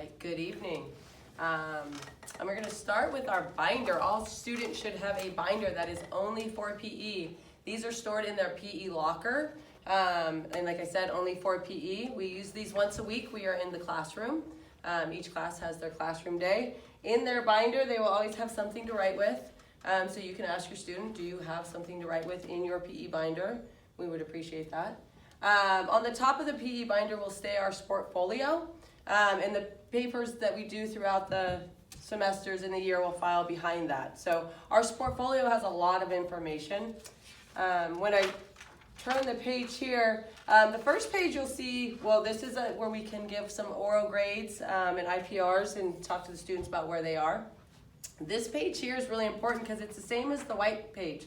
right, good evening. And we're going to start with our binder. All students should have a binder that is only for PE. These are stored in their PE locker. And like I said, only for PE. We use these once a week. We are in the classroom. Each class has their classroom day. In their binder, they will always have something to write with. So you can ask your student, do you have something to write with in your PE binder? We would appreciate that. On the top of the PE binder will stay our sportfolio. And the papers that we do throughout the semesters in the year will file behind that. So our sportfolio has a lot of information. When I turn the page here, the first page you'll see, well, this is where we can give some oral grades and IPRs and talk to the students about where they are. This page here is really important because it's the same as the white page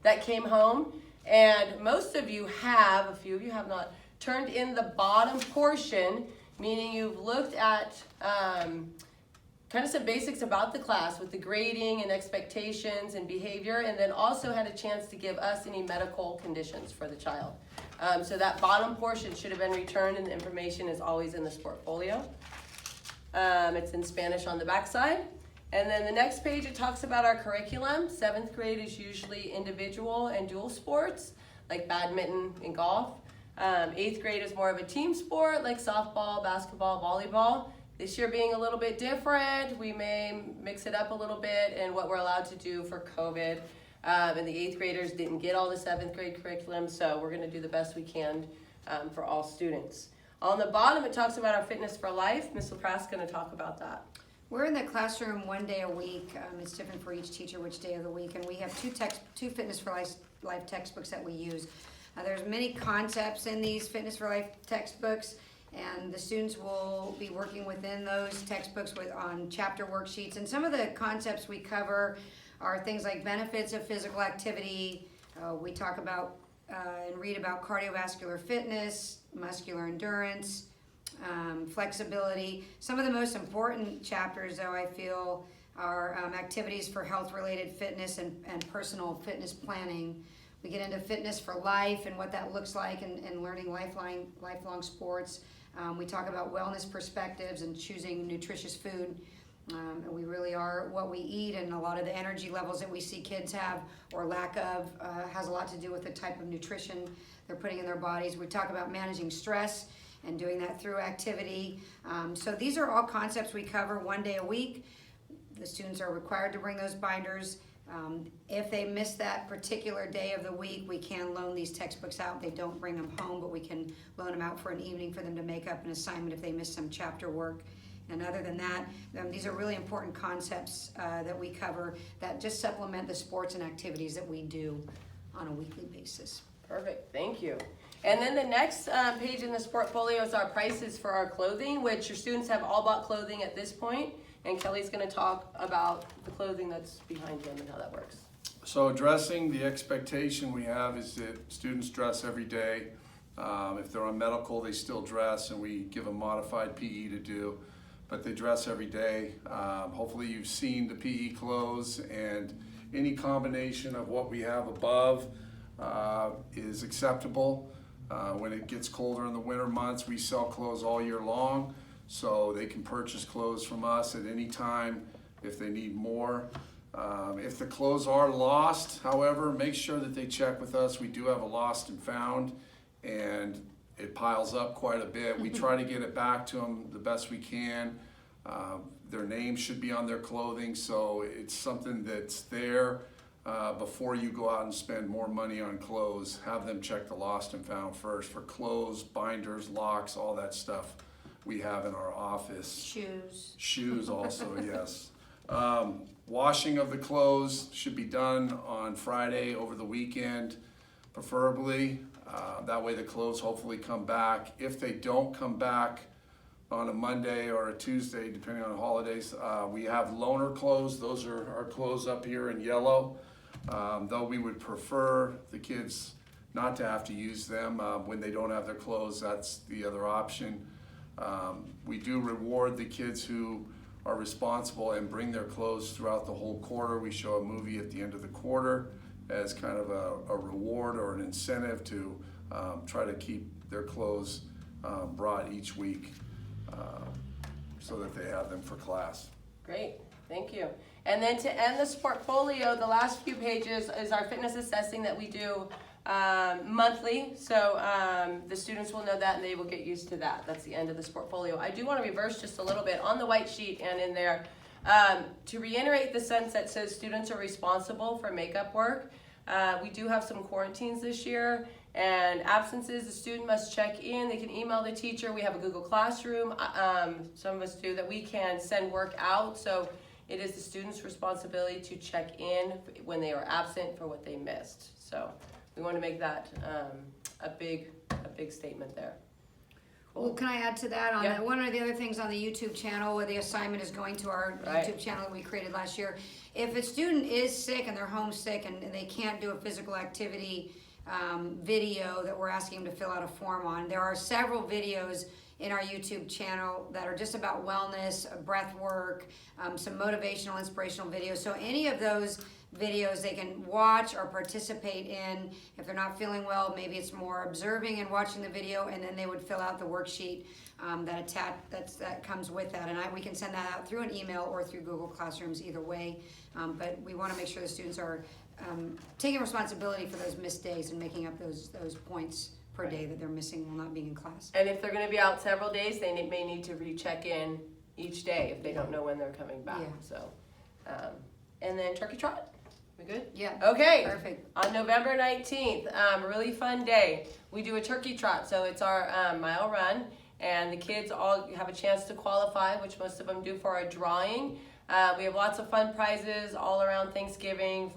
that came home. And most of you have, a few of you have not, turned in the bottom portion, meaning you've looked at kind of some basics about the class with the grading and expectations and behavior, and then also had a chance to give us any medical conditions for the child. So that bottom portion should have been returned, and the information is always in this portfolio. It's in Spanish on the back side. And then the next page, it talks about our curriculum. 7th grade is usually individual and dual sports, like badminton and golf. 8th grade is more of a team sport, like softball, basketball, volleyball. This year being a little bit different, we may mix it up a little bit in what we're allowed to do for COVID. And the 8th graders didn't get all the 7th grade curriculum, so we're gonna do the best we can for all students. On the bottom, it talks about our Fitness for Life. Ms. LaPrasse is gonna talk about that. We're in the classroom one day a week. It's different for each teacher which day of the week, and we have two Fitness for Life textbooks that we use. There's many concepts in these Fitness for Life textbooks, and the students will be working within those textbooks on chapter worksheets. And some of the concepts we cover are things like benefits of physical activity. We talk about and read about cardiovascular fitness, muscular endurance, flexibility. Some of the most important chapters, though, I feel, are activities for health-related fitness and personal fitness planning. We get into fitness for life and what that looks like and learning lifelong sports. We talk about wellness perspectives and choosing nutritious food. And we really are what we eat, and a lot of the energy levels that we see kids have or lack of has a lot to do with the type of nutrition they're putting in their bodies. We talk about managing stress and doing that through activity. So these are all concepts we cover one day a week. The students are required to bring those binders. If they miss that particular day of the week, we can loan these textbooks out. They don't bring them home, but we can loan them out for an evening for them to make up an assignment if they miss some chapter work. And other than that, these are really important concepts that we cover that just supplement the sports and activities that we do on a weekly basis. Perfect, thank you. And then the next page in this portfolio is our prices for our clothing, which your students have all bought clothing at this point. And Kelly's going to talk about the clothing that's behind him and how that works. So addressing the expectation we have is that students dress every day. If they're on medical, they still dress, and we give them modified PE to do, but they dress every day. Hopefully you've seen the PE clothes, and any combination of what we have above is acceptable. When it gets colder in the winter months, we sell clothes all year long. So they can purchase clothes from us at any time if they need more. If the clothes are lost, however, make sure that they check with us. We do have a lost and found, and it piles up quite a bit. We try to get it back to them the best we can. Their name should be on their clothing, so it's something that's there. Before you go out and spend more money on clothes, have them check the lost and found first for clothes, binders, locks, all that stuff we have in our office. Shoes also, yes. Washing of the clothes should be done on Friday over the weekend, preferably. That way the clothes hopefully come back. If they don't come back on a Monday or a Tuesday, depending on the holidays, we have loaner clothes. Those are our clothes up here in yellow. Though we would prefer the kids not to have to use them when they don't have their clothes. That's the other option. We do reward the kids who are responsible and bring their clothes throughout the whole quarter. We show a movie at the end of the quarter as kind of a reward or an incentive to try to keep their clothes brought each week. so that they have them for class. Great, thank you. And then to end this portfolio, the last few pages is our fitness assessing that we do monthly. So the students will know that and they will get used to that. That's the end of this portfolio. I do want to reverse just a little bit on the white sheet and in there to reiterate the sentence that says students are responsible for makeup work. We do have some quarantines this year and absences. The student must check in. They can email the teacher. We have a Google Classroom. Some of us do that. We can send work out. So it is the student's responsibility to check in when they are absent for what they missed. So we want to make that a big statement there. Well, can I add to that? On Yeah. one of the other things on the YouTube channel, where the assignment is going to our Right. YouTube channel that we created last year. If a student is sick and they're homesick and they can't do a physical activity video that we're asking them to fill out a form on, there are several videos in our YouTube channel that are just about wellness, breath work, some motivational, inspirational videos. So any of those videos they can watch or participate in. If they're not feeling well, maybe it's more observing and watching the video, and then they would fill out the worksheet that comes with that. And we can send that out through an email or through Google Classrooms, either way. But we want to make sure the students are taking responsibility for those missed days and making up those points per day that they're missing while not being in class. And if they're going to be out several days, they may need to recheck in each day if they don't know when they're coming back. Yeah. So, and then turkey trot. We good? Yeah. Okay. Perfect. On November 19th, a really fun day. We do a turkey trot, so it's our mile run, and the kids all have a chance to qualify, which most of them do, for a drawing. We have lots of fun prizes all around Thanksgiving,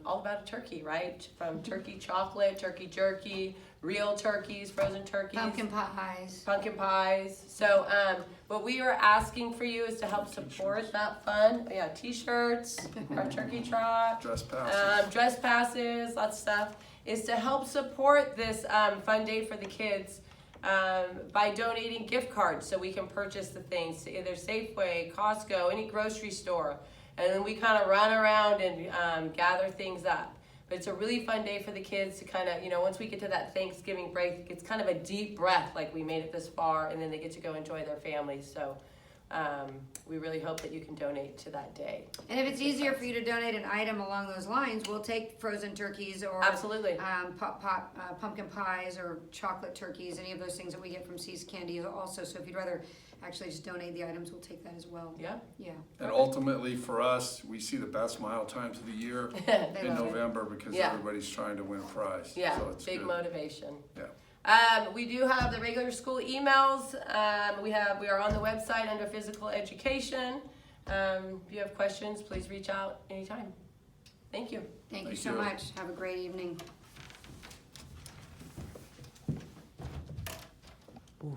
all about a turkey, right? From turkey chocolate, turkey jerky, real turkeys, frozen turkeys. Pumpkin pies. Pumpkin pies. So what we are asking for you is to help support that fun. Yeah, t-shirts, our turkey trot. Dress passes, lots of stuff. Is to help support this fun day for the kids by donating gift cards so we can purchase the things to either Safeway, Costco, any grocery store. And then we kind of run around and gather things up. But it's a really fun day for the kids to kind of, once we get to that Thanksgiving break, it's kind of a deep breath, like we made it this far, and then they get to go enjoy their families. So we really hope that you can donate to that day. And if it's easier for you to donate an item along those lines, we'll take frozen turkeys or Absolutely. Pumpkin pies or chocolate turkeys, any of those things that we get from C's Candy also. So if you'd rather actually just donate the items, we'll take that as well. Yeah. Yeah. And ultimately for us, we see the best mile times of the year They in love it. November because Yeah. everybody's trying to win a prize. Yeah, So it's big good. motivation. Yeah. We do have the regular school emails. We are on the website under physical education. If you have questions, please reach out anytime. Thank you. Thank you Thank so you. much. Have a great evening.